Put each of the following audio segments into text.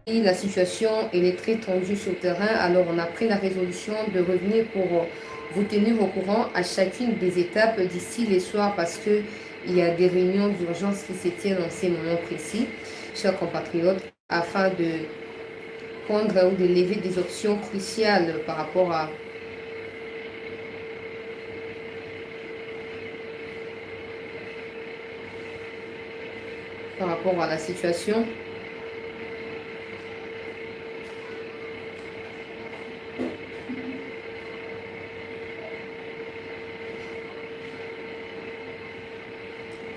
La situation elle est très tendue sur le terrain, alors on a pris la résolution de revenir pour vous tenir au courant à chacune des étapes d'ici les soirs parce que il y a des réunions d'urgence qui se tiennent en ces moments précis, chers compatriotes, afin de prendre ou de lever des options cruciales par rapport à la situation.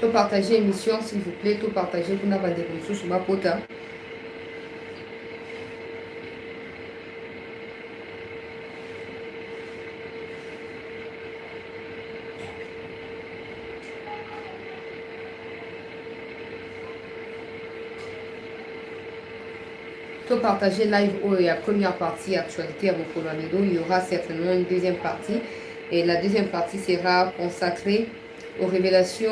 Tout partager émission, s'il vous plaît, tout partager pour n'avoir des ressources sur ma pota. Tout partager live où il y a première partie actualité à Mokolanido. Il y aura certainement une deuxième partie. Et la deuxième partie sera consacrée aux révélations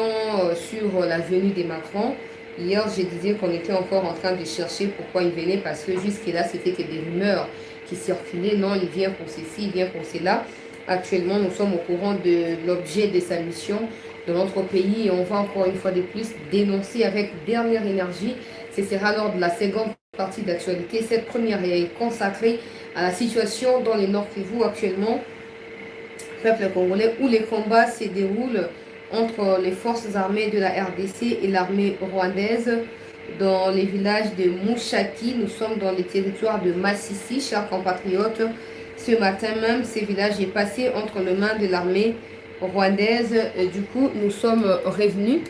sur la venue des Macron. Hier, je disais qu'on était encore en train de chercher pourquoi il venait, parce que jusque-là, c'était que des rumeurs qui circulaient. Non, il vient pour ceci, il vient pour cela. Actuellement, nous sommes au courant de l'objet de sa mission dans notre pays et on va encore une fois de plus dénoncer avec dernière énergie. Ce sera lors de la seconde partie d'actualité. Cette première est consacrée à la situation dans le Nord Kivu actuellement, peuple congolais, où les combats se déroulent entre les forces armées de la RDC et l'armée rwandaise dans les villages de Mouchaki. Nous sommes dans les territoires de Massissi, chers compatriotes. Ce matin même, ce village est passé entre les mains de l'armée rwandaise. Du coup, nous sommes revenus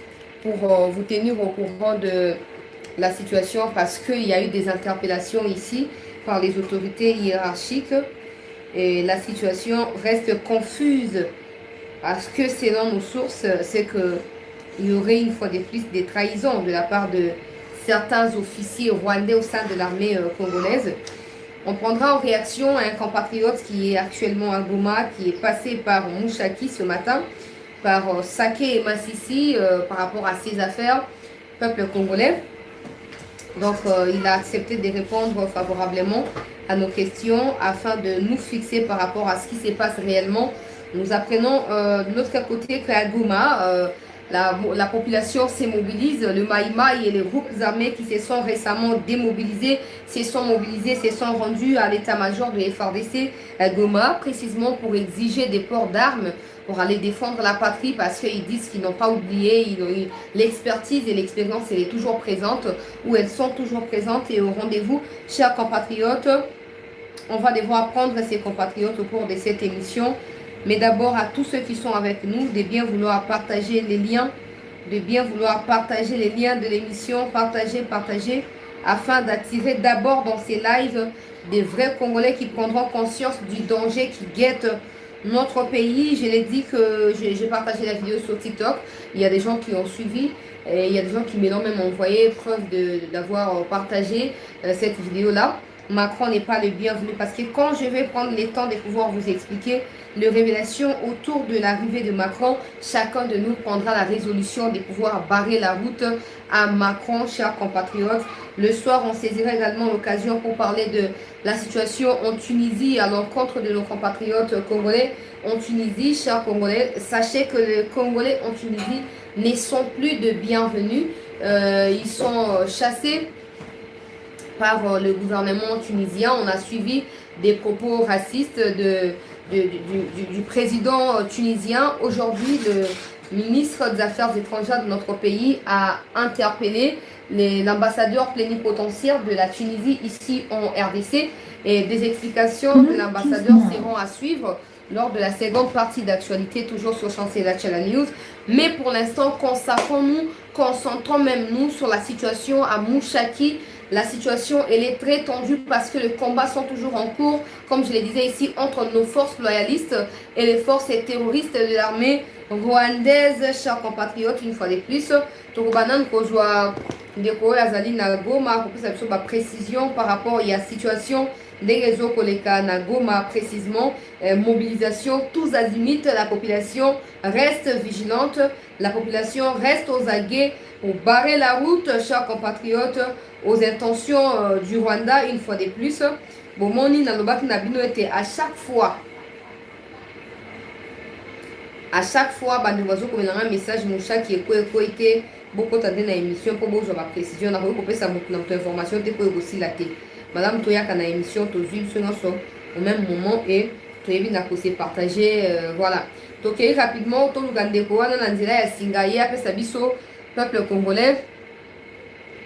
pour vous tenir au courant de la situation parce qu'il y a eu des interpellations ici par les autorités hiérarchiques et la situation reste confuse parce que selon nos sources, c'est qu'il y aurait une fois de plus des trahisons de la part de certains officiers rwandais au sein de l'armée congolaise. On prendra en réaction un compatriote qui est actuellement à Goma, qui est passé par Mouchaki ce matin, par Saké et Massissi par rapport à ses affaires, peuple congolais. Donc, il a accepté de répondre favorablement à nos questions afin de nous fixer par rapport à ce qui se passe réellement. Nous apprenons de l'autre côté qu'à Goma, la population se mobilise. Le Maïmaï et les groupes armés qui se sont récemment démobilisés, se sont rendus à l'état-major de FRDC à Goma, précisément pour exiger des ports d'armes pour aller défendre la patrie parce qu'ils disent qu'ils n'ont pas oublié, l'expertise et l'expérience, elle est toujours présente, ou elles sont toujours présentes. Et au rendez-vous, chers compatriotes, on va devoir prendre ces compatriotes au cours de cette émission. Mais d'abord, à tous ceux qui sont avec nous, de bien vouloir partager les liens, de l'émission, partager, afin d'attirer d'abord dans ces lives des vrais Congolais qui prendront conscience du danger qui guette notre pays. Je l'ai dit que j'ai partagé la vidéo sur TikTok. Il y a des gens qui ont suivi. Et il y a des gens qui m'ont même envoyé preuve d'avoir partagé cette vidéo-là. Macron n'est pas le bienvenu parce que quand je vais prendre le temps de pouvoir vous expliquer les révélations autour de l'arrivée de Macron, chacun de nous prendra la résolution de pouvoir barrer la route à Macron, chers compatriotes. Le soir, on saisira également l'occasion pour parler de la situation en Tunisie à l'encontre de nos compatriotes congolais en Tunisie. Chers Congolais, sachez que les Congolais en Tunisie ne sont plus de bienvenus. Ils sont chassés par le gouvernement tunisien. On a suivi des propos racistes du président tunisien. Aujourd'hui, le ministre des Affaires étrangères de notre pays a interpellé l'ambassadeur plénipotentiaire de la Tunisie ici en RDC et des explications de l'ambassadeur seront à suivre lors de la seconde partie d'actualité, toujours sur Chancela Channel News. Mais pour l'instant, concentrons même nous sur la situation à Mouchaki. La situation, elle est très tendue parce que les combats sont toujours en cours, comme je le disais ici, entre nos forces loyalistes et les forces terroristes de l'armée rwandaise. Chers compatriotes, une fois de plus, Touroubanan Kozwa Ndeko Azali Nago, ma précision par rapport à la situation des réseaux Koleka na Goma précisément, mobilisation tous azimuts, la population reste vigilante, la population reste aux aguets pour barrer la route, chers compatriotes, aux intentions du Rwanda une fois de plus. Bon, moni na lobaki na bino était à chaque fois, bande oiseaux comme un message mon chat qui est été beaucoup tardé dans l'émission pour vous avoir précision na ko pesa notre information te ko aussi la té madame toya kana émission to vivre sur au même moment et to yebi na ko se partager voilà donc rapidement to lugande ko wana na nzela ya singa ya pesa biso peuple congolais.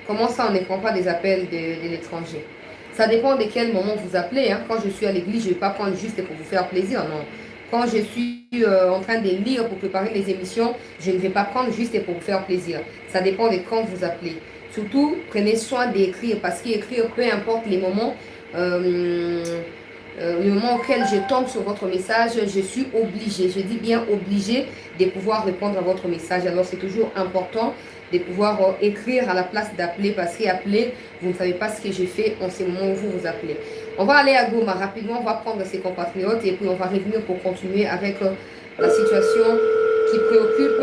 Comment ça on ne prend pas des appels de l'étranger? Ça dépend de quel moment vous appelez. Hein. Quand je suis à l'église, je ne vais pas prendre juste pour vous faire plaisir. Non. Quand je suis en train de lire pour préparer les émissions, je ne vais pas prendre juste pour vous faire plaisir. Ça dépend de quand vous appelez. Surtout, prenez soin d'écrire parce qu'écrire, peu importe les moments, le moment auquel je tombe sur votre message, je suis obligée, je dis bien obligée de pouvoir répondre à votre message. Alors c'est toujours important de pouvoir écrire à la place d'appeler parce qu'appeler, vous ne savez pas ce que j'ai fait en ces moments où vous vous appelez. On va aller à Goma rapidement, on va prendre ses compatriotes et puis on va revenir pour continuer avec la situation qui préoccupe.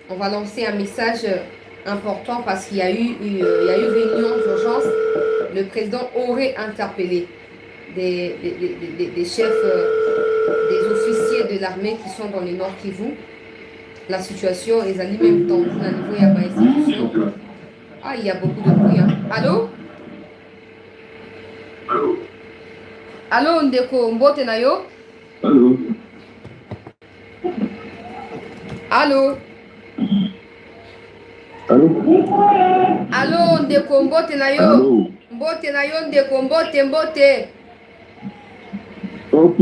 On va lancer un message important parce qu'il y a eu réunion d'urgence. Le président aurait interpellé des chefs, des officiers de l'armée qui sont dans le Nord Kivu. La situation est allée même tendue à niveau de la institution. Ah, il y a beaucoup de bruit. Hein. Allô? Allô? Allô, Ndeko Mbote Nayo? Allô? Allô? Allô? Allô, Ndeko Mbote Nayo? Allô? Mbote Nayo, Ndeko Mbote. Ok.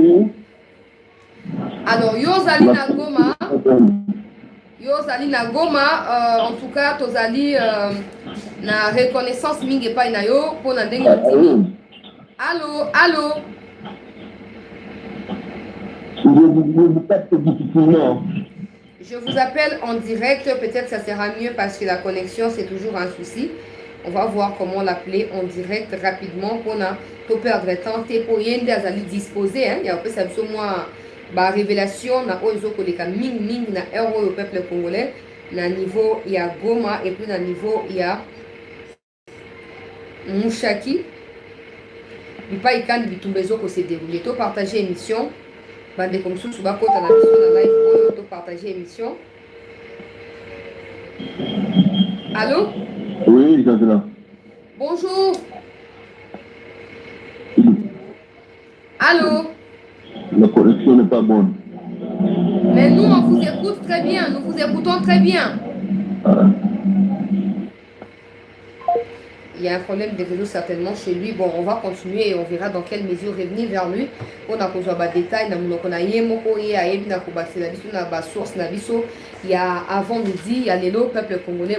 Alors, Yozali na Goma. Yozali na Goma, en tout cas, Tozali na reconnaissance mingi pa na yo pour na ndenge tini. Allô, allô. Je vous appelle en direct, peut-être ça sera mieux parce que la connexion c'est toujours un souci. On va voir comment l'appeler en direct rapidement pour ne pas perdre de temps. Pour yende azali disposer, il y a un peu ça moi ba révélation na ozo koleka ming na euro au peuple congolais na niveau il y a Goma et puis na niveau il y a Mushaki. Il pas ikan bitumbezo ko se dérouler. To partager émission. Bande comme sous ba kota na biso na live oyo to partager émission. Allô? Oui, je suis là. Bonjour. Allô? La connexion n'est pas bonne. Mais nous, on vous écoute très bien. Nous vous écoutons très bien. Il y a un problème de réseau certainement chez lui. Bon, on va continuer et on verra dans quelle mesure revenir vers lui. On a besoin de détails. Il y a avant-midi, il y a les peuple congolais.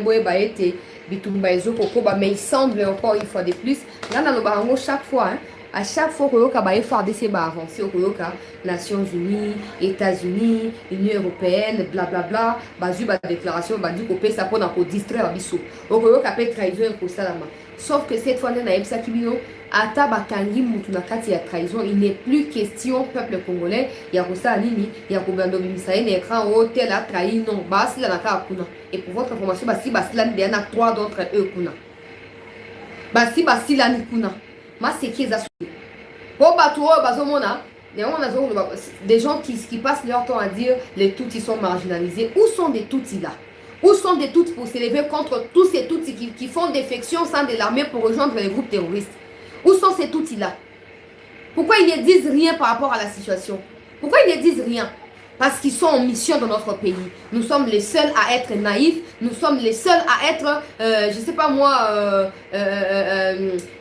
Mais il semble encore une fois de plus. Là, on a chaque fois. À chaque fois que vous avez fait avancer aux Nations Unies, États-Unis, Union Européenne, blablabla, la déclaration, ça pour distraire biso. Vous avez trahison pour ça. Sauf que cette fois, il n'est plus question peuple congolais. Il y a ça nini, il y a Kobando Bimisaï, l'écran hôtel a trahi non, basi la naka kuna. Et pour votre information, basi la ni a trois d'entre eux kuna. Basi la ni kuna. C'est qui est assuré. Pour des gens qui passent leur temps à dire les Tutsis sont marginalisés. Où sont des Tutsis là? Où sont des Tutsis pour s'élever contre tous ces Tutsis qui font défection au sein de l'armée pour rejoindre les groupes terroristes? Où sont ces Tutsis là? Pourquoi ils ne disent rien par rapport à la situation? Pourquoi ils ne disent rien? Parce qu'ils sont en mission dans notre pays. Nous sommes les seuls à être naïfs. Nous sommes les seuls à être, je ne sais pas moi,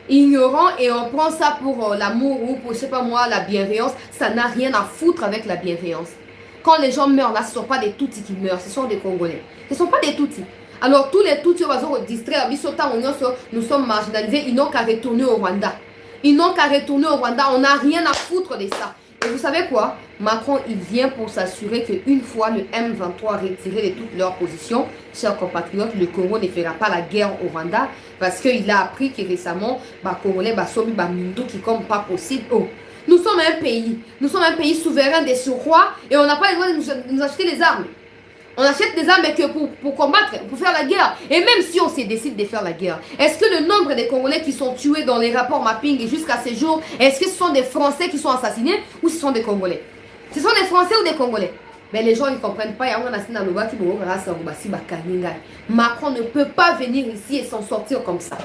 ignorants. Et on prend ça pour l'amour ou pour, je ne sais pas moi, la bienveillance. Ça n'a rien à foutre avec la bienveillance. Quand les gens meurent là, ce ne sont pas des Tutsis qui meurent. Ce sont des Congolais. Ce ne sont pas des Tutsis. Alors tous les Tutsis, nous sommes marginalisés. Ils n'ont qu'à retourner au Rwanda. Ils n'ont qu'à retourner au Rwanda. On n'a rien à foutre de ça. Et vous savez quoi? Macron, il vient pour s'assurer qu'une fois le M23 retiré de toutes leurs positions, chers compatriotes, le Congo ne fera pas la guerre au Rwanda parce qu'il a appris que récemment, les Congolais somi Mindo qui comme pas possible. Oh, nous sommes un pays souverain des surrois et on n'a pas le droit de nous acheter les armes. On achète des armes que pour combattre, pour faire la guerre. Et même si on se décide de faire la guerre, est-ce que le nombre de Congolais qui sont tués dans les rapports mapping jusqu'à ce jour, est-ce que ce sont des Français qui sont assassinés ou ce sont des Congolais? Ce sont des Français ou des Congolais? Mais les gens ne comprennent pas. Macron ne peut pas venir ici et s'en sortir comme ça.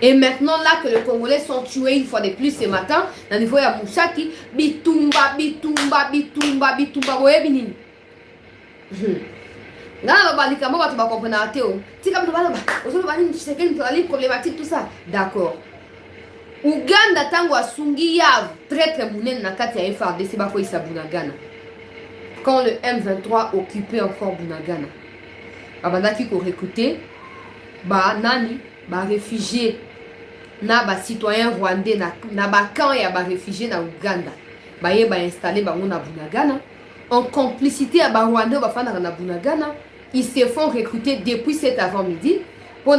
Et maintenant, là que les Congolais sont tués une fois de plus ce matin, dans le niveau de Mouchaki, bitumba, bitumba, bitumba, bitumba, bitumba. Problématique tout ça. D'accord. Uganda tango asungi ya traître munene na kati ya FARDC bako isa Bunagana. Quand le M23 occupait encore Bunagana. Babandaki ko recruter ba nani ba réfugiés na ba citoyens rwandais na ba camp ya ba réfugiés na Uganda. Ba ye ba installer bango na Bunagana. En complicité à Rwanda na Bunagana, ils se font recruter depuis cet avant-midi pour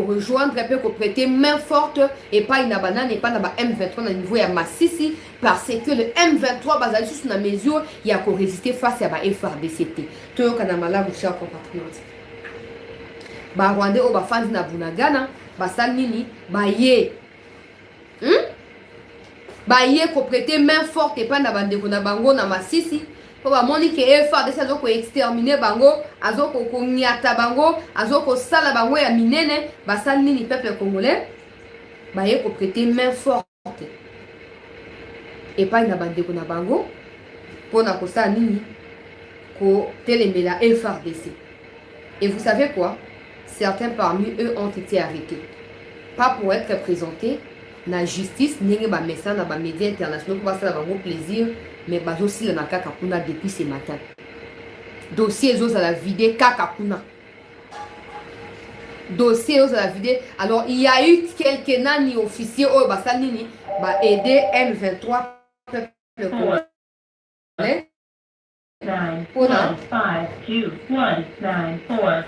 rejoindre et pour prêter main forte et pas une banane et pas na M23 na niveau ya Massisi parce que le M23 basé sur la mesure il y a pour résister face à FARDC. Tout kana malamu chers compatriotes. Rwanda au fans na Bunagana, basal nini ba ye. Baye ko prêter main forte et pas na bandeko na bango na Masisi po ba moni ke FARDC azoko exterminer bango azoko ko nyata bango azoko sala bango ya minene basali nini peuple congolais baye ko prêter main forte et pas na bandeko na bango pour na ko sala nini ko telemela FARDC. Et vous savez quoi? Certains parmi eux ont été arrêtés pas pour être présentés la justice n'est pas message dans les médias internationaux pour ça va plaisir mais bazo si le nakaka kuna depuis ce matin dossier aux à la vidéo kakakuna dossier aux à la vidéo. Alors il y a eu quelques nani officiers au basalini ba aider M23 peuple congolais pour na 5 2 1 9 4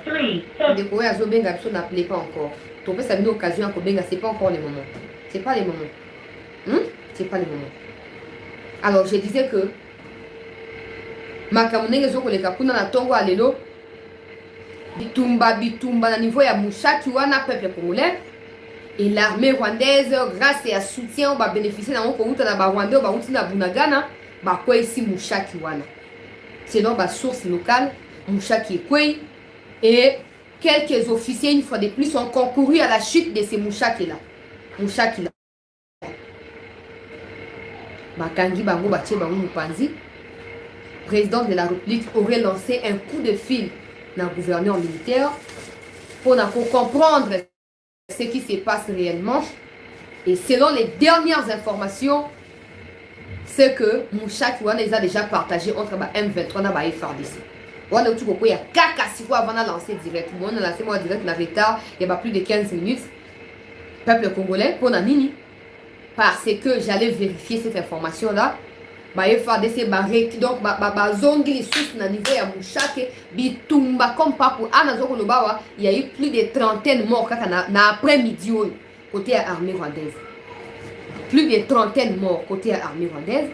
3 de quoi azo benga biso n'appelez pas encore to pesa une occasion ko benga c'est pas encore le moment. C'est pas les moments. C'est pas les moments. Alors, je disais que Makamune Zoko le Kapuna na Tongo Alelo Bitumba na niveau ya Mouchaki wana peuple congolais et l'armée rwandaise grâce à soutien va bénéficier dans mon na ba Rwanda ba na Bunagana ba quoi ici Mouchaki wana. Selon ba source locale Mouchaki Kwei et quelques officiers une fois de plus ont concouru à la chute de ces Mouchaki là. Mouchaki là. Bakangi bango batie bango mupanzi. Président de la République aurait lancé un coup de fil dans le gouverneur militaire pour comprendre ce qui se passe réellement. Et selon les dernières informations, c'est que Mouchaki wana les a déjà partagé entre M23 et FARDC. On a tout il y a kaka si quoi avant de lancer direct. Moi on a lancé moi direct na retard, il y a plus de 15 minutes. Peuple congolais pour Nanini parce que j'allais vérifier cette information là ba FARDC donc zongi les sources na niveau ya Mouchaki bitumba comme pas pour anazoko lobawa il y a eu plus de 30 morts na après-midi côté armée rwandaise. Plus de 30 morts côté armée rwandaise.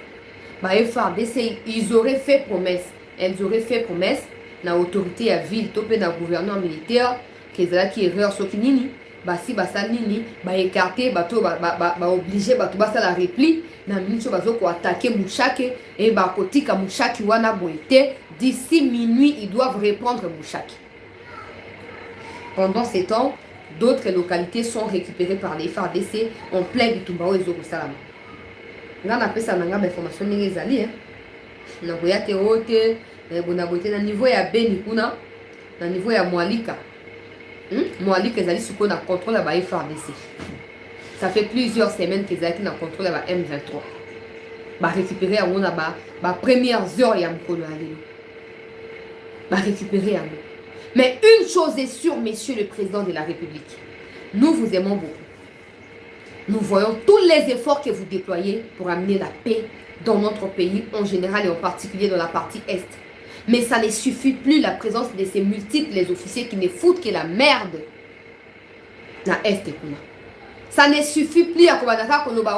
Ba FARDC ils auraient fait promesse, elles auraient fait promesse na autorité à ville topé na gouverneur militaire que qui erreur sokinini basi basalini ba écarter bato ba obligé bato basa la repli na minute bazo ko attaquer Mouchaki et ba kotika Mouchaki wana boité d'ici minuit ils doivent reprendre Mouchaki. Pendant ces temps, d'autres localités sont récupérées par les FARDC en plein Bitumbao et Zoko Salama. Là on appelle ça nanga information ningi ezali na boyate ote na bona boité na niveau ya Beni kuna na niveau ya Mwalika. Mwalika ezali siko na contrôle ya ba FARDC. Ça fait plusieurs semaines qu'ils ont na contrôle ya ba M23. Ba récupérer à on ba premières heures ya mkolo alelo. Ba récupérer à nous. Mais une chose est sûre, Monsieur le Président de la République, nous vous aimons beaucoup. Nous voyons tous les efforts que vous déployez pour amener la paix dans notre pays en général et en particulier dans la partie Est. Mais ça ne suffit plus la présence de ces multiples officiers qui ne foutent que la merde. Na Est et Kuna. Ça ne suffit plus à Kobanaka Konoba,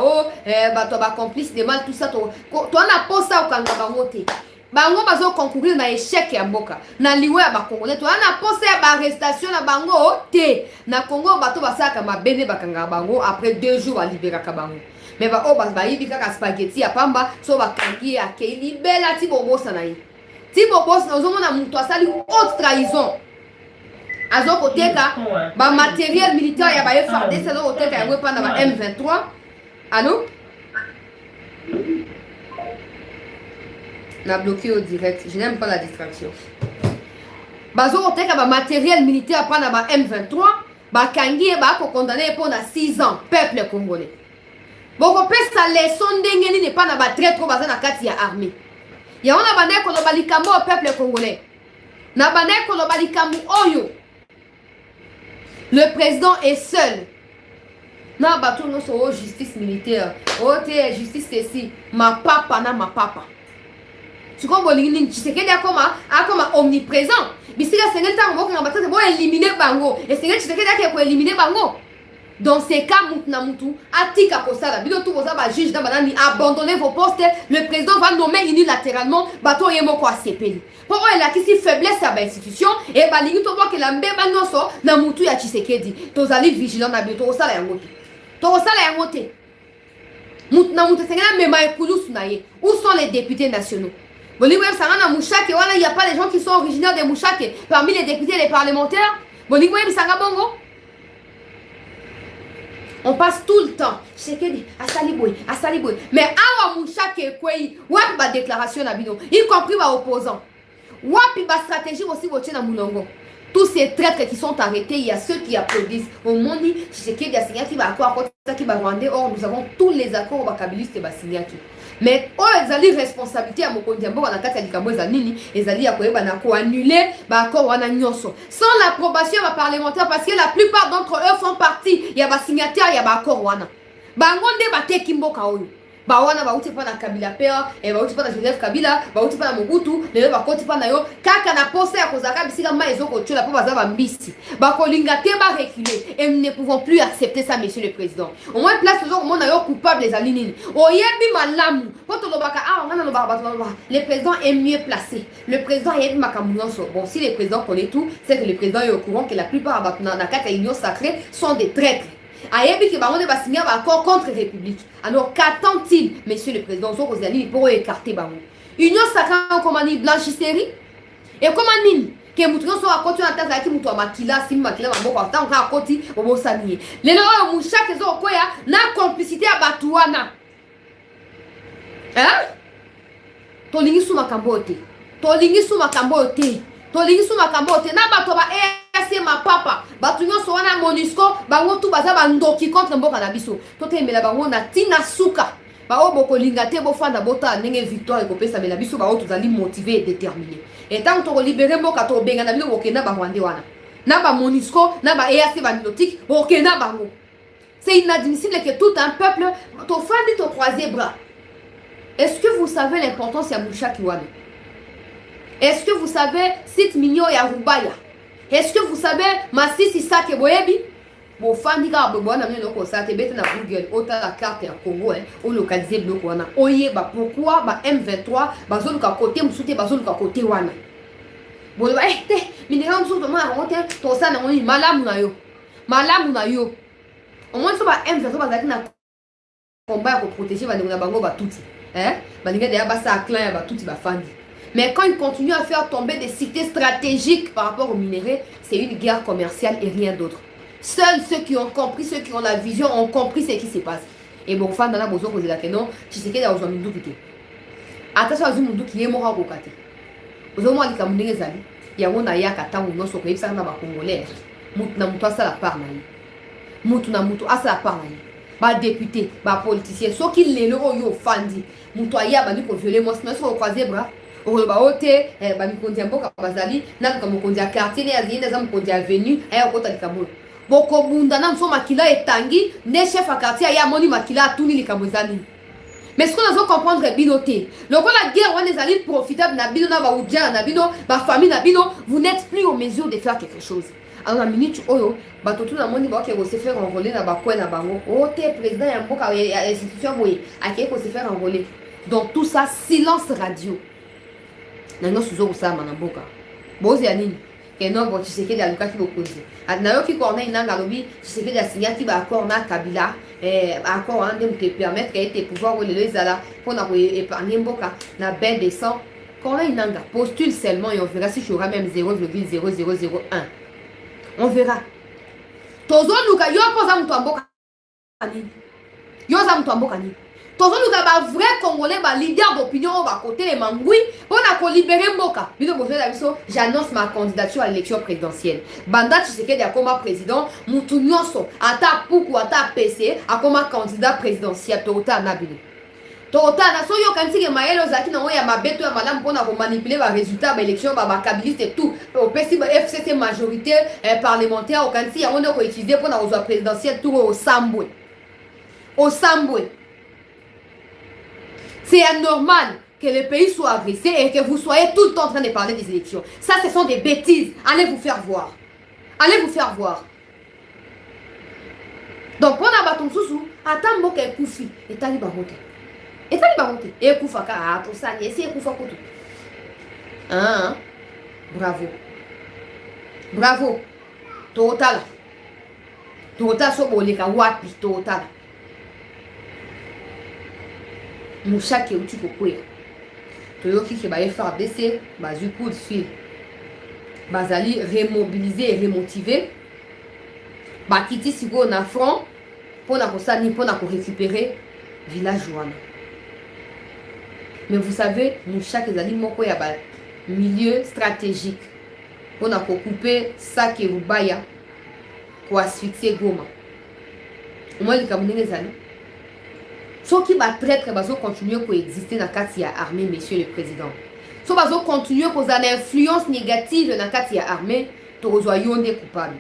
toi complice de mal, tout ça. Toi, n'a pas ça au Kangabangote. Bango bazo concourir na échec ya mboka. Na liwe ya bakongolais. Toi, n'a pas ça à arrestation na bango te. Na Congo, bato basaka ma bene bakanga bango après 2 jours à libérer Kabango. Mais ba o bas bayi bika ka spaghetti ya pamba, so bakangi ya ke libela ti bobo sanayi. Ti bobo na ozomona muto asali haute trahison. Azo koteka ba matériel militaire ya ba FARDC azo koteka ya wepa na ba M23. Allô? On a bloqué au direct. Je n'aime pas la distraction. Bazo koteka ba matériel militaire pa na ba M23, ba kangi ba ko condamné pour na 6 ans peuple congolais. Boko pesa leçon ndenge nini pa na ba traître baza na kati ya armée. Ya ona bande ko lo balikambo au peuple congolais. Na bande ko lo balikambo oyo. Le président est seul. Na bato no so justice militaire. O te justice ceci. Ma papa na ma papa. Tu comprends bolingi Tshisekedi akoma omniprésent. Bisika sengel ta ngo ngamba tete bo éliminer bango. Et sengel Tshisekedi ake ko éliminer bango. Dans ces cas, Moutnamutu, Atika Kosala, Bidotou Bozaba, juge d'Abanani, abandonnez vos postes, le président va nommer unilatéralement Bato Yemoko à CPI. Pourquoi il a qu'ici faiblesse à l'institution, et Balingi Tobo que la mbeba noso, Namutu ya Tshisekedi, Tozali vigilant na Bito Osala Yangote. Tosala Yangote. Moutnamutu, c'est un même Koulouss Naye. Où sont les députés nationaux? Bolivie Sangana Mouchake, voilà, il n'y a pas les gens qui sont originaires des Mouchake, parmi les députés et les parlementaires. Bolivie Sangabongo. On passe tout le temps. Asaliboy. Mais awa mouchake kwei, wapi ba déclaration na bino, y compris ba opposants. Wapi ba stratégie aussi boté na moulongo. Tous ces traîtres qui sont arrêtés, il y a ceux qui applaudissent. Au moni, Tshisekedi a signé qui va accord qui va rendre. Or, nous avons tous les accords au bakabiliste et signature. Mais oh, ils ont responsabilité à Mokondi Ambo na kati ya likambo ezanini, ezali ya koyeba na ko annuler ba accord wana nyonso. Sans l'approbation des parlementaires parce que la plupart d'entre eux font partie, il y a ba signataire, il y a ba accord wana. Ba ngonde ba teki mboka oyo. Ba wana ba uti pa na Kabila Père, et ba uti pa na Joseph Kabila, ba uti pa na Mobutu, le ba koti pa na yo, kaka na poste ya kozaka bisika ma ezoko tchola po baza ba mbisi. Ba kolinga te ba reculer et nous ne pouvons plus accepter ça monsieur le président. Au moins place toujours mon ayo coupable les alinines. Oyebi malamu. Quand on lobaka le président est mieux placé. Le président est makamunonso. Bon si le président connaît tout, c'est que le président est au courant que la plupart na kata union sacrée sont des traîtres. Ayebi ki bango de ba signer un accord contre la République. Alors qu'attend-il, monsieur le président, pour écarter bango? Union sacrée comme une blanchisserie. Et comme nini que mutuno so akoti na tata ki mutu makila sim makila mambo kwa tant ka akoti obo saniye. Lelo oyo mushake zo koya na complicité ya batuana. Hein? Tolingi su makambo te. Tolingi su makambo te. Tolingi su makambo te na bato ba c'est ma papa. Batunyo so wana MONUSCO bango tu baza bandoki contre mboka na biso. Tote mela bango na tina suka. Ba o boko linga te bo fanda bota ndenge victoire ko pesa mela biso ba o tozali motivé et déterminé. Et tant to libérer mboka to benga na bino bokena ba Rwanda wana. Na ba MONUSCO na ba EAC bandotique bokena bango. C'est inadmissible que tout un peuple to fandi to croiser bras. Est-ce que vous savez l'importance ya Mushaki wana? Est-ce que vous savez site mignon ya Rubaya? Est-ce que vous savez Massisi Sake Boyebi? Bon, Fanny Gabouana, nous ça te bête na Google, autant la carte à Congo, au localisé bloc wana. Oye, bah pourquoi bah M23, bah zone ka côté, m'soute bah zone ka côté wana. Bon, bah mais les gens sont vraiment à monter, tout ça n'a pas malamu na yo. Au moins ça bah M23 bah zaki na combat pour protéger bah na bango bah tout. Hein? Bah ninga déjà bah ça clan bah tout bah Fanny. Mais quand ils continuent à faire tomber des cités stratégiques par rapport aux minéraux, c'est une guerre commerciale et rien d'autre. Seuls ceux qui ont compris, ceux qui ont la vision, ont compris ce qui se passe. Et bon, fan dans la bozo posé la question, tu sais qu'il y a aujourd'hui mundu qui attention à mundu qui est mort à côté. Aujourd'hui moi les Camerounais zali, il y a mon aya kata ou non sur les ça na ba congolais. Mutu na mutu asa la part na yi. Mutu na mutu asa la part na yi. Ba député, ba politicien, ceux qui les loro yo fandi. Mutu aya ba ni ko violer moi sinon sur croiser bras. Au baote, ba mikondi amboka bazali, na ka mokondi a quartier ne azine za mokondi avenue, aya kota likabolo. boko bundana mso makila etangi ne chef à quartier ya moni makila tuni likamozani. Mais ce qu'on a comprendre est binoté. Donc la guerre on est allé profitable na bino na ba oudja na bino ba famille na bino, vous n'êtes plus en mesure de faire quelque chose. Alors la minute oyo bato tout na moni ba ke se faire enrôler na ba quoi na bango. Oh te président ya mboka ya institution boye akeye ko se faire enrôler. Donc tout ça silence radio. Na no suzo ça na mboka. Bozi ya nini? Que non bon Tshisekedi aluka ki bokozi. Nayo ki corner inanga lobi Tshisekedi a signé ki ba accord na Kabila accord en dem te permettre que tes pouvoirs ou les ala pour na épargner mboka na bain de sang. Corner inanga postule seulement et on verra si tu auras même 0,0001. On verra. Tozo luka yo poza mtu mboka ni. Yo za mtu mboka ni. Tozo luka ba vrai congolais ba leader d'opinion ba côté les mangui pour na libérer mboka. Bino bozo la biso, j'annonce ma candidature à l'élection présidentielle. Banda Tshisekedi akoma président, mutu nyonso ata puku ata PC akoma candidat présidentiel tota na bino. Tota na so yo kanti ke maelo zaki na ya mabeto ya malamu pona ko manipuler ba résultat ba élection ba kabiliste et tout. Au PC ba FCC majorité parlementaire au kanti ya on ko utiliser pona ko présidentiel tout au Sambwe. Au Sambwe. C'est anormal que le pays soit agressé et que vous soyez tout le temps en train de parler des élections. Ça, ce sont des bêtises. Allez vous faire voir. Allez vous faire voir. Donc, pour la bâton sous, attends, moi, qu'elle koufi. Et t'as libre monter. Et t'as libre monter. Et koufa, car tout ça, et c'est koufa koutou. Hein? Bravo. Bravo. Total. Total, so boleka wapi, total. Mouchaki uti kokoya. Toyoki ki ba FARDC bazu coup de fil. Bazali remobiliser et remotiver. Ba kiti sigo na front pona ko sani pona ko récupérer village wana. Mais vous savez, Mouchaki ezali moko ya ba milieu stratégique pona ko couper ça que vous baya ko asphyxier Goma. Au moins les Camerounais ezali ceux qui va traître bazo continuer pour exister dans la armée, monsieur le président. Ceux bazo continuer pour avoir une influence négative dans la armée, tozoyon des coupables.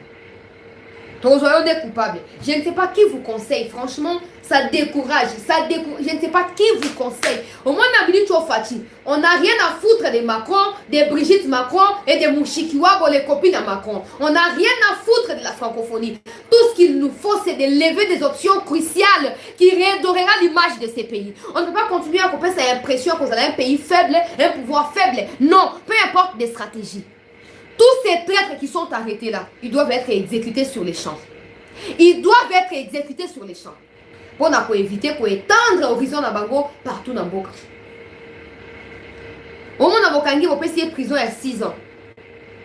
Tozoyon des coupables. Je ne sais pas qui vous conseille, franchement, ça décourage, je ne sais pas qui vous conseille. Au moins, on n'a rien à foutre de Macron, de Brigitte Macron et de Mouchikiwa pour les copines de Macron. On n'a rien à foutre de la francophonie. Tout ce qu'il nous faut, c'est de lever des options cruciales qui redorera l'image de ces pays. On ne peut pas continuer à couper cette impression que vous avez un pays faible, un pouvoir faible. Non, peu importe des stratégies. Tous ces traîtres qui sont arrêtés là, ils doivent être exécutés sur les champs. Ils doivent être exécutés sur les champs. Pour éviter, pour étendre l'horizon na bango partout dans le monde. Au moins, on a une prison il y a 6 ans.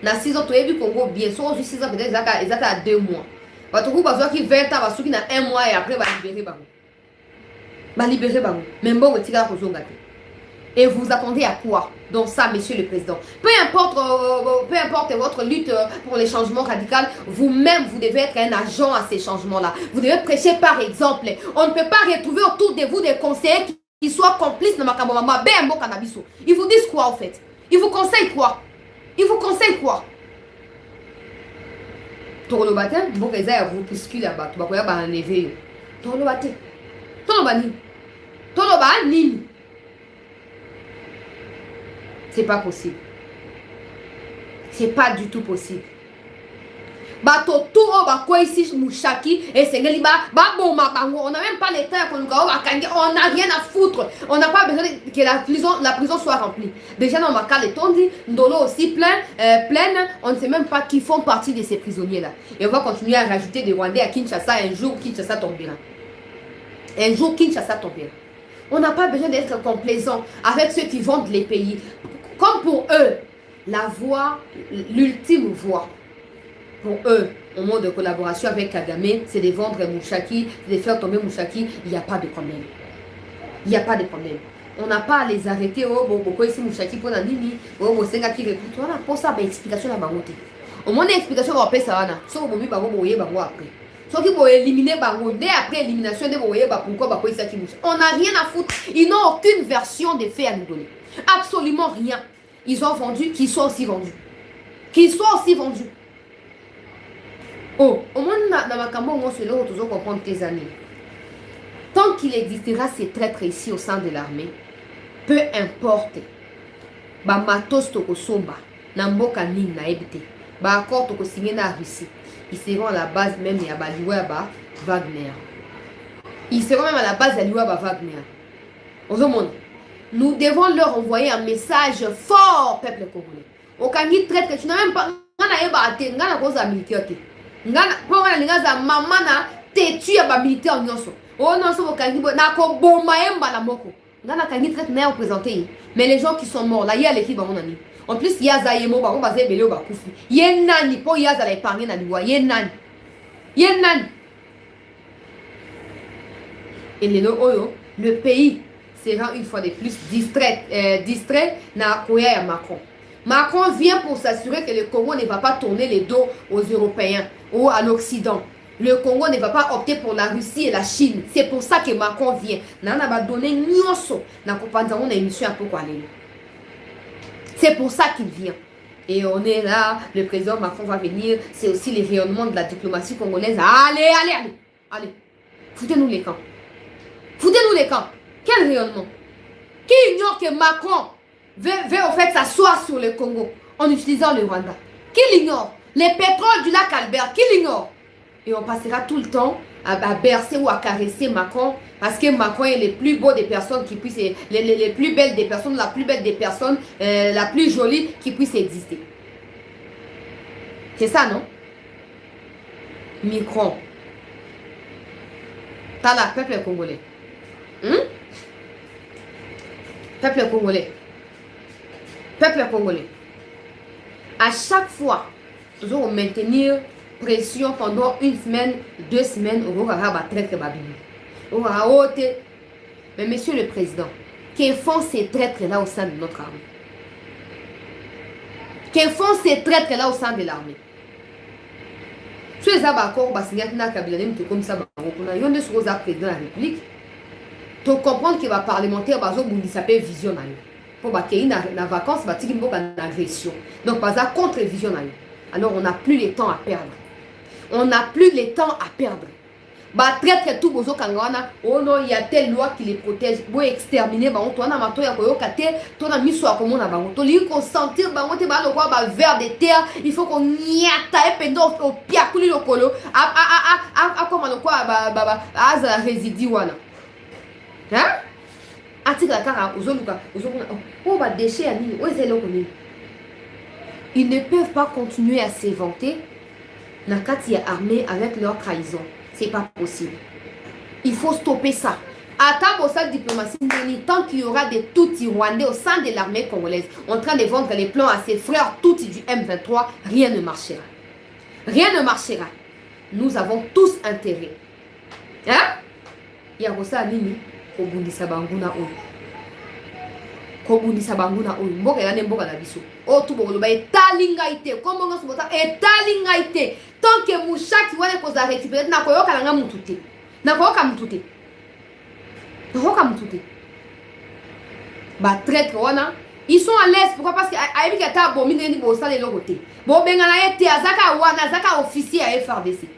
Dans 6 ans, tu as vu Congo bien. Soit 6 ans, peut-être ils ont à 2 mois. Tu as vu 20 ans, ils ont 1 mois et après, ils vont libérer bango. Ils vont libérer bango. Même bon, ils vont et vous attendez à quoi dans ça, monsieur le président? Peu importe votre lutte pour les changements radicaux, vous-même, vous devez être un agent à ces changements-là. Vous devez prêcher par exemple. On ne peut pas retrouver autour de vous des conseillers qui soient complices dans ma kabomama. Ils vous disent quoi en fait? Ils vous conseillent quoi? Ils vous conseillent quoi? Toro le matin, vous vous puisqu'il y a battu, vous pouvez enlever. Toro le matin. Toro le matin. Toro le matin. C'est pas possible. C'est pas du tout possible. Bato tout quoi ici Mouchaki et Sengeli on n'a même pas le temps qu'on nous on n'a rien à foutre. On n'a pas besoin que la prison soit remplie. Déjà dans ma cas les tondi, Ndolo aussi pleine, on ne sait même pas qui font partie de ces prisonniers là. Et on va continuer à rajouter des Rwandais à Kinshasa, un jour Kinshasa tombera. Un jour Kinshasa tombera. On n'a pas besoin d'être complaisant avec ceux qui vendent les pays. Comme pour eux, la voie, l'ultime voie, pour eux, au monde de collaboration avec Kagame, c'est de vendre Mouchaki, de faire tomber Mouchaki, il n'y a pas de problème. Il n'y a pas de problème. On n'a pas à les arrêter, oh, bon, pourquoi ici Mouchaki pour la nini, oh, bon, c'est qui récoute. Voilà, pour ça, ben, explication à Bangote. Au moins, l'explication va appeler ça, sauf que vous voyez, après. Ceux qui vont éliminer Bango, dès après élimination, vous voyez, pourquoi Bango ici qui Mouchaki. On n'a rien à foutre. Ils n'ont aucune version des faits à nous donner. Absolument rien. Ils ont vendu, qu'ils soient aussi vendus. Qu'ils soient aussi vendus. Oh, au moins, dans ma campagne, on se le comprendre tes années. Tant qu'il existera ces traîtres ici au sein de l'armée, peu importe, ba matos toko somba, namboka nini na ebite, ba accord toko signé na Russie, ils seront à la base même ya ba liwa ba Wagner. Ils seront même à la base ya liwa ba Wagner. Nous devons leur envoyer un message fort, peuple congolais. Au Kangi traite, tu n'as même pas. Ngana eba ate, ngana koza militaire te. Ngana, pour ngana lingaza maman na te tu ya ba militaire nyonso. Oh non, so Kangi bo na ko bomba emba na moko. Ngana Kangi traite na représenté. Mais les gens qui sont morts là, il y a l'équipe mon ami. En plus, il y a Zayemo, ba on va zébélé au ba kufi. Yenani po ya za la épargner na liwa, yenani. Yenani. Et les oyo, le pays sera une fois de plus distrait na Koya et Macron. Macron vient pour s'assurer que le Congo ne va pas tourner les dos aux Européens ou à l'Occident. Le Congo ne va pas opter pour la Russie et la Chine. C'est pour ça que Macron vient. Nana va donner nyonso na kopanza on a émission un peu quoi aller. C'est pour ça qu'il vient. Et on est là, le président Macron va venir. C'est aussi les rayonnements de la diplomatie congolaise. Allez, allez, allez, allez. Foutez-nous les camps. Foutez-nous les camps. Quel rayonnement? Qui ignore que Macron veut en fait s'asseoir sur le Congo en utilisant le Rwanda? Qui l'ignore? Les pétroles du lac Albert, qui l'ignore? Et on passera tout le temps à bercer ou à caresser Macron parce que Macron est le plus beau des personnes qui puissent, les plus belles des personnes, la plus belle des personnes, la plus jolie qui puisse exister. C'est ça, non? Micron. T'as la peuple congolais. Peuple congolais. Peuple congolais. À chaque fois, nous allons maintenir pression pendant une semaine, 2 semaines. Mais monsieur le président, que font ces traîtres-là au sein de notre armée? Que font ces traîtres-là au sein de l'armée? Si vous avez encore comme ça, on a un président de la République. Tu comprends que les parlementaires s'appellent vision. Pour qu'ils aient vacances, ils ont une agression. Donc, pas contre vision. Alors, on n'a plus le temps à perdre. On n'a plus le temps à perdre. Traître tout bozo kangwana, oh non, il y a telle loi qui les protège. Pour exterminer, on a mato ya koyoka te, on a mis sur comment on a bango. Il faut sentir bango te ba le quoi ba vers de terre, il faut qu'on nyata et pendo au piakuli le kolo. Comment le quoi ba az résidi wana. Hein? Article la cara ozoluka, oh ba déchet ani, où est le koni? Ils ne peuvent pas continuer à s'éventer na kati ya armée avec leur trahison. C'est pas possible. Il faut stopper ça. Attends pour cette diplomatie, tant qu'il y aura des Tutsis rwandais au sein de l'armée congolaise en train de vendre les plans à ses frères Tutsis du M23, rien ne marchera. Rien ne marchera. Nous avons tous intérêt. Hein? Il y a ça nini kobundisa banguna oyo. Kobundisa banguna oyo. Mboka ya mboka na biso. O tu bolo ba etalinga ite. Kombo ngoso bota etalinga ite. Tant que Mouchaki wane koza récupérer na koyoka langa mutute. Na koyoka mutute. Na koyoka mutute. Ba traître wana, ils sont à l'aise. Pourquoi? Parce que ayebi ka ta bomi ndeni bo sala le côté. Bo benga na ete azaka wana azaka officier à FRDC.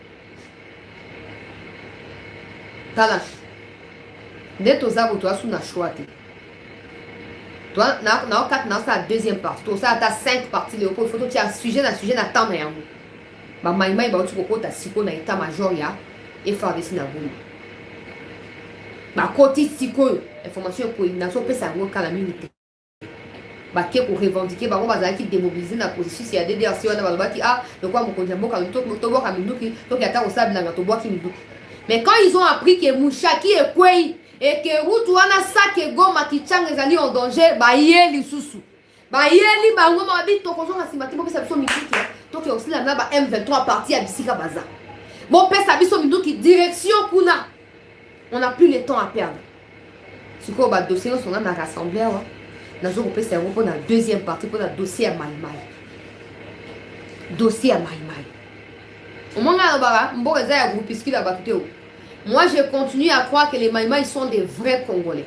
Tala. Neto zabo to asu na choate. Toi na o 4 na sa deuxième partie. To sa ta 5 parties le photo tu as sujet na temps na yango. Ba maimai ba utiko kota siko na état major ya FRDC na Goma. Ba koti siko information ko na so pesa ngo kala minute. Ba ke ko revendiquer ba ngo bazaki qui démobiliser na processus ya DDRC wana ba baki le quoi mo konja mboka to boka minduki to ki ata osabla na to boki minduki. Mais quand ils ont appris que Mouchaki est kwei et que route wana sake Goma kichanga ezali en danger, ba yeli susu. Ba yeli ba ngo ma bi to ko zonga simati bo pesa biso minduki. Donc aussi là ba M23 parti à Bisika Baza. Bon pesa biso minduki direction kuna. On n'a plus le temps à perdre. Ce qu'on va dossier on a rassemblé là. Nous avons pesa pour la deuxième partie pour le dossier à Maïmaï. Dossier à Maïmaï. Au moment là mboka za ya groupuscule à Batuteo. Moi je continue à croire que les Maïmaï sont des vrais Congolais.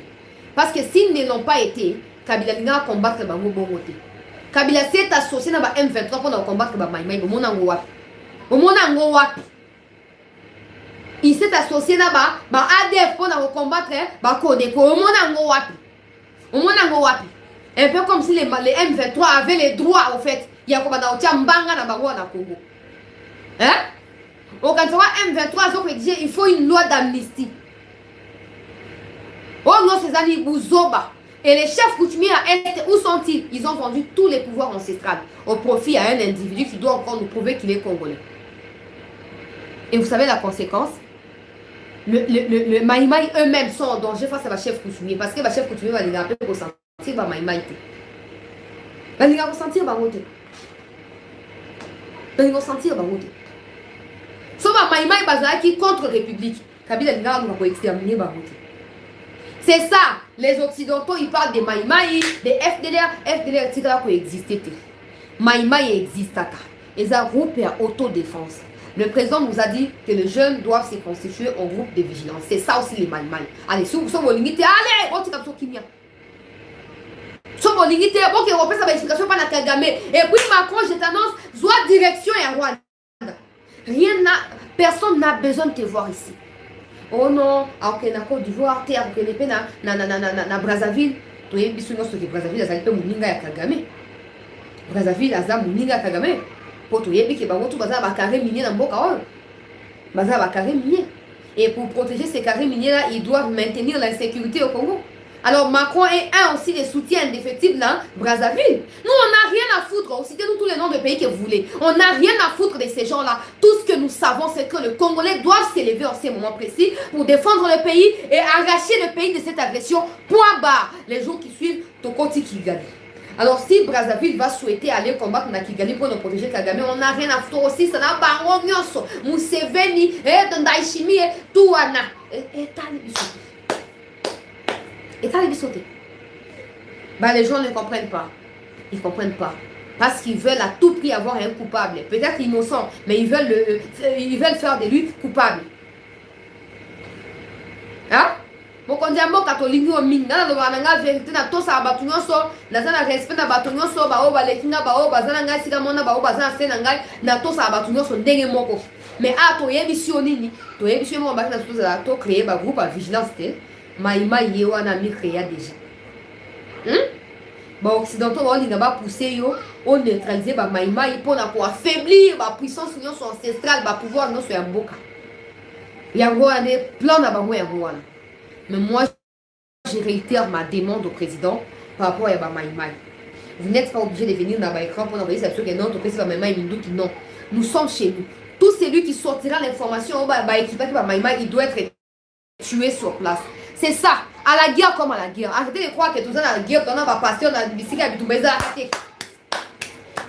Parce que s'ils ne l'ont pas été, Kabila n'a combattre Bango Bongote. Kabila s'est associé à M23 pour combattre Maïmaï. Au monde en wapi. Il s'est associé là bas ADF pour combattre bah Codeco. Au monde en wapi. Au monde en wapi. Un peu comme si les M23 avaient les droits au fait. Il y a comme dans Mbanga na bango na Congo. Hein? Au quand M23 il faut une loi d'amnistie. Oh non, ces amis Bouzoba. Et les chefs coutumiers à Est, où sont-ils? Ils ont vendu tous les pouvoirs ancestrales au profit à un individu qui doit encore nous prouver qu'il est congolais. Et vous savez la conséquence? Le Maïmaï eux-mêmes sont en danger face à la chef coutumier. Parce que la chef coutumier va les rappeler pour sentir le Maïmaï. Va les ressentir le Maïmaï. Va les ressentir le Maïmaï. Sauf que Maïmaï Bazaki contre République. Kabila Linga va exterminer le Maïmaï. C'est ça, les Occidentaux, ils parlent des Maïmaï, des FDLR, etc. qui existent. Maïmaï existe. Et ça groupe est autodéfense. Le président nous a dit que les jeunes doivent se constituer en groupe de vigilance. C'est ça aussi les Maïmaï. Allez, si vous sommes au limite, allez, on tire comme ça, Kimia. Sommes au limite, bon, qui reprend sa explication par la Kagame. Et puis Macron, je t'annonce, soit direction et Rwanda. Personne n'a besoin de te voir ici. Oh non, alors que na Côte d'Ivoire, tu as que na Brazzaville, tu es bisu no soki Brazzaville, ça peut muninga ya Kagame. Brazzaville aza muninga ya Kagame. Pour tu yebi ke bango tu baza ba carré minier na mboka oyo. Baza ba carré minier. Et pour protéger ces carrés miniers là, ils doivent maintenir l'insécurité au Congo. Alors Macron est un aussi des soutiens indéfectibles dans Brazzaville. Nous, on n'a rien à foutre. Citez-nous tous les noms de pays que vous voulez. On n'a rien à foutre de ces gens-là. Tout ce que nous savons, c'est que les Congolais doivent s'élever en ces moments précis pour défendre le pays et arracher le pays de cette agression. Point barre. Les jours qui suivent, Tokoti Kigali. Alors si Brazzaville va souhaiter aller combattre na Kigali pour nous protéger Kagame, on n'a rien à foutre aussi. Ça n'a pas un nyonso. Museveni, Ndaishimi, Touana. Et ça les sauter. Bah, les gens ne comprennent pas. Ils ne comprennent pas. Parce qu'ils veulent à tout prix avoir un coupable. Peut-être innocent, mais ils veulent faire de lui coupable. Hein? Bon, quand on dit à moi, catholique, on mine, on a la vérité, on a tous à battre, on a respect à battre, on a les kinga, on a les sika, on a les tous à battre, on dengue moko. Mais à toi, il y a mission nini, toi, il y a mission mon bac, on a créé un groupe à vigilance. Maïmaï yewana mi créa déjà. Bah occidentaux on va pousser yo, on neutraliser ba Maïmaï pour affaiblir la puissance ancestrale, ba pouvoir non sur mboka. Yango ane plan na bango yango wana. Mais moi je réitère ma demande au président par rapport à ba Maïmaï. Vous n'êtes pas obligé de venir dans l'écran pour envoyer cette chose que non, ton président Maïmaï Minduki non. Nous sommes chez nous. Tout celui qui sortira l'information ba équipage ba Maïmaï, il doit être tué sur place. C'est ça, à la guerre comme à la guerre. Arrêtez de croire que tout ça dans la guerre, on a un pasteur dans le bicycle et tout.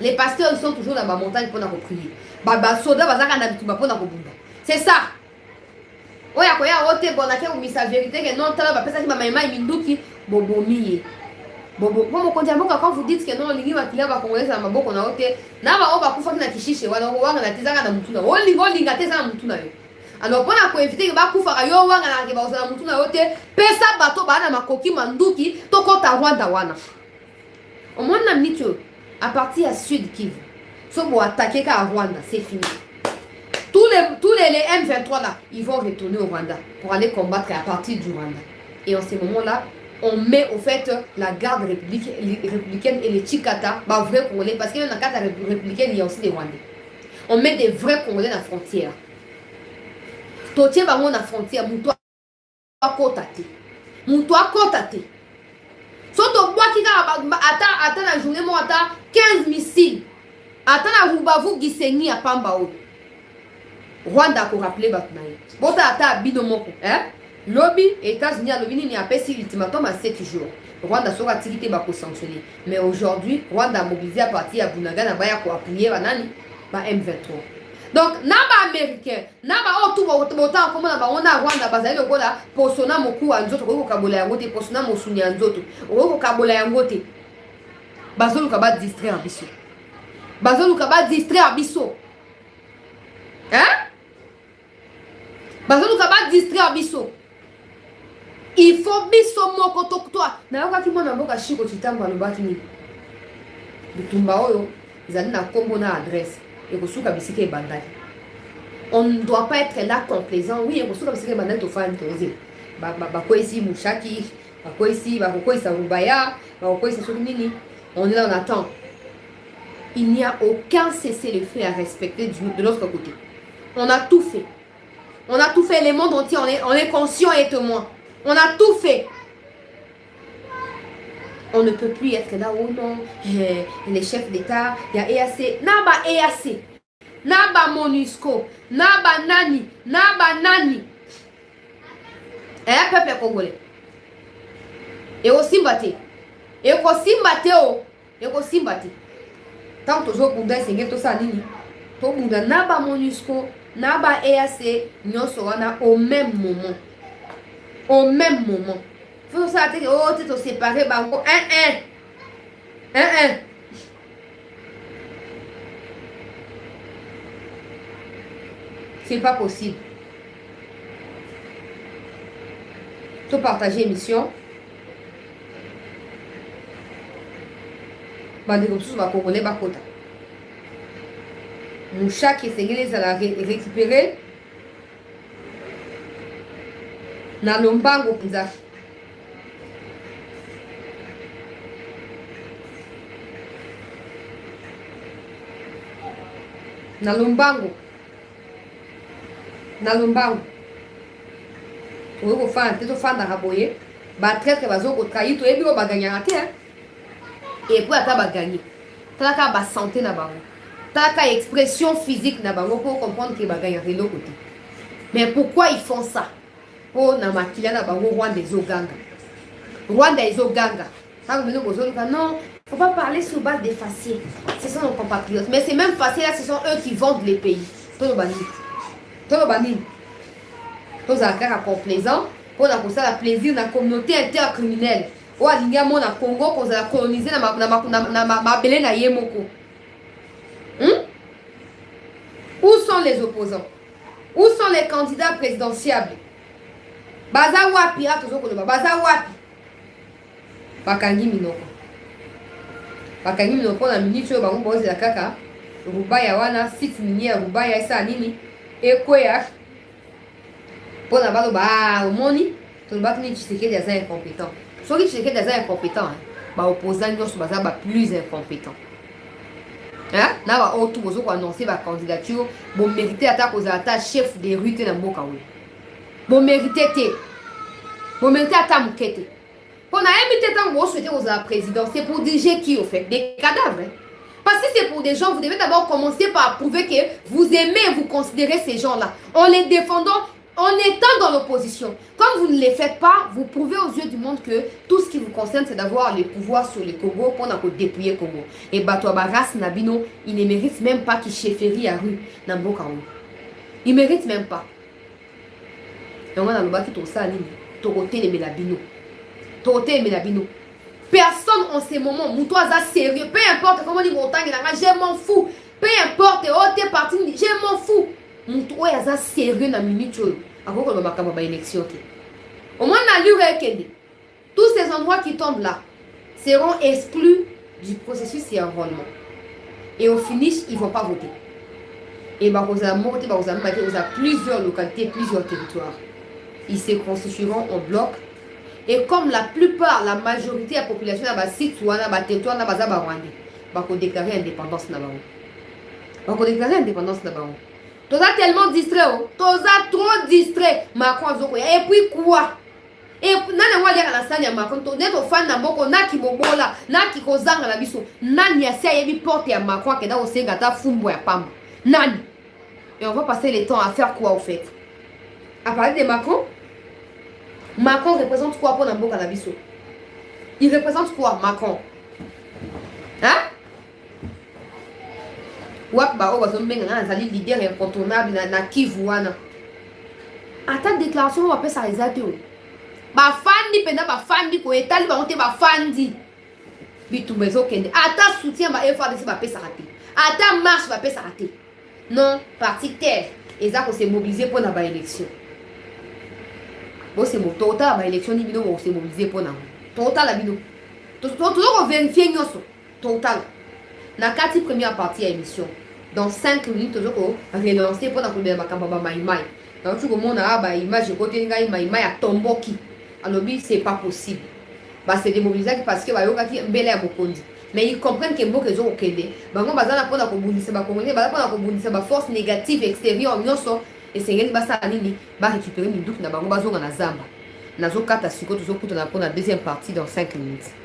Les pasteurs ils sont toujours dans la montagne pour nous prier. C'est ça. Oui, il y a des gens qui ont mis sa vérité que non, tu as personne qui m'a mis Minduki, bobo miye. Bobo, quand vous dites que non, les gens qui va congolais ça m'a beaucoup on a ôté. Na ba oba kufa na kishishe wana wanga na tezanga na mutuna. Oli ngateza na mutuna yo. Alors pour éviter que bakufa yo wanga na ke ba mutuna yo te pesa bato ba na makoki manduki toko ta Rwanda wana. Au moins na mitio à partir à Sud Kivu. So bo attaquer ka Rwanda, c'est fini. Tous les M23 là, ils vont retourner au Rwanda pour aller combattre à partir du Rwanda. Et en ce moment-là, on met au fait la garde républicaine et les Chikata, bah vrais Congolais, parce que dans la carte républicaine, il y a aussi des Rwandais. On met des vrais Congolais dans la frontière. Totier bango na frontière, moutoua kotate. Moutoua kotate. Soto bois qui attend la journée, moi attend 15 missiles. Attend la Rubavu Gisengi à Pambao. Rwanda ko rappeler batnaye. Bota ata binomoko, hein? Lobby États-Unis a lobby ni a passé ultimatum à 7 jours. Rwanda sera tiré ba ko sanctionner. Mais aujourd'hui, Rwanda a mobilisé à partir à Bunaga na baya ko appuyer banani ba M23. Donc naba américain, naba otu bota comme na ba ona Rwanda bazali lokola posona moku anzoto ko kabola yango te posona mosunya anzoto. Ko kabola yango te. Bazolu ka ba distraire biso. Bazolu ka ba distraire biso. Hein? Bazolu ka ba distraire biso. Il faut biso moko toktoa. Na yoka ki mona mboka shiko chitambo alobaki ni. Bitumba oyo, izali na kombo na adresse. Eko suka bisike bandaki. On ne doit pas être là complaisant. Oui, on se comme si maintenant tu fais un troisième. Quoi ici, Mouchaki, quoi ici, quoi ici, Rubaya, quoi ici, Sokinini. On est là, on attend. Il n'y a aucun cessez-le-feu à respecter de l'autre côté. On a tout fait. On a tout fait, les mondes entiers, on est conscient et témoin. On a tout fait. On ne peut plus être là, oh non, les chefs d'État, il y a EAC. Naba EAC, Naba MONUSCO, Naba Nani, Naba Nani. Et un peuple congolais. Et aussi batté. Et aussi batté, oh. Et aussi batté. Tant que tu as dit tout ça, tu as dit Naba MONUSCO, Naba EAC, nous sommes au même moment. Au même moment. Faut ça, oh, tu te séparé, banco, un. C'est pas possible. Tu partager l'émission. Bande comme ça, va congolais, va kota. Mon chat qui est sénégalais, ça l'a récupéré. Na lombango pizza. Na lombango. Oyo ko fan te to fan da raboye. Ba traite ba zo ko trahi to ebi o ba gagner te hein. Et puis ata ba gagner. Tala ba santé na bango. Tala expression physique na bango pour comprendre que ba gagner de l'autre côté. Mais pourquoi ils font ça? Pour na makila na bango Rwanda des Oganga. Rwanda des Oganga. Non, faut pas parler sur base des faciès. Ce sont nos compatriotes. Mais ces mêmes faciès là, ce sont eux qui vendent les pays. Tout le bani. Tout ça à complaisant. Pour la plaisir dans la communauté intercriminelle. Ou à l'ingamo na Congo, qu'on a colonisé na belé na yemoko. Où sont les opposants? Où sont les candidats présidentiables? Baza wapi, baza wapi. Bakangi minoko na minute bango boze la kaka. Rubaya wana 6 minière Rubaya esa nini? Ekoya. Pour na balo ba omoni, to ba kini Tshisekedi aza incompétent. Soki Tshisekedi aza incompétent, ba opposant nyonso baza ba plus incompétent. Hein? Na ba otu bozo ko annoncer ba candidature, bon mériter ata koza ata chef de rue te na mboka we. Bon mériter te. Bon mériter ata mukete. On a invité tant que vous souhaitez aux présidents, c'est pour diriger qui au fait? Des cadavres. Parce que c'est pour des gens, vous devez d'abord commencer par prouver que vous aimez, vous considérez ces gens-là. En les défendant, en étant dans l'opposition. Comme vous ne les faites pas, vous prouvez aux yeux du monde que tout ce qui vous concerne, c'est d'avoir le pouvoir sur le Congo pendant que dépouiller le Congo. Et Batoaba Ras Nabino, il ne mérite même pas qu'il chefferie à rue dans Bokaou. Il ne mérite même pas. Donc on a le bâti tout ça, tout côté les Mélabino. Personne en ces moments, Moutois a sérieux, peu importe comment dire autant, je m'en fous. Peu importe, t'es parti, je m'en fous. Moutois a sérieux dans minute. Avant que le élection. Au moins, tous ces endroits qui tombent là seront exclus du processus et enrôlement. Et au finish, ils ne vont pas voter. Et vous avez plusieurs localités, plusieurs territoires. Ils se constitueront en bloc. Et comme la plupart, la majorité de la population n'a pas site ou n'a pas territoire, n'a pas Rwanda, va déclarer indépendance na ba. Va déclarer indépendance na ba. Tu as tellement distrait, tu as trop distrait. Macron zoko. Et puis quoi? Et nana wa dia na sanya Macron, to neto fan na mboko na ki bobola, na ki kozanga na biso. Nani asia yebi porte ya Macron ke da osenga ta fumbo ya pamba. Nani? Et on va passer le temps à faire quoi au fait? À parler de Macron? Macron représente quoi pour Namboka Nabiso? Il représente quoi, Macron? Hein? Wakba Obazomenga, un leader incontournable na Kivuana. En ta déclaration, on va appeler ça les ados. Ba fandi, penda ba fandi, ko etali ba monte ba fandi. Bitu bezo kende. Ata soutien ba FARDC ba pesa raté. Ata marche ba pesa raté. Non, parti tel. Et ça, on s'est mobilisé pour la élection. Bon, c'est mon total, la élection, on s'est mobilisé pour nous. Total, la bino. Toujours vérifier nous. Total. Na 4 première partie à l'émission. dans 5 minutes tozoko relancer pour na makamba ba maimai donc tu komona ba image côté ngai maimai ya tomboki alobi c'est pas possible ba se démobiliser parce que ba yokaki mbele ya mokonzi mais ils comprennent que mboka ezo okende bango bazana pona ko bundisa ba congolais bazana pona ko bundisa ba force négative extérieure nyonso esengeli basala nini ba récupérer minduki na bango bazonga na zamba nazo kata siko tozo kuta na pona deuxième partie dans 5 minutes.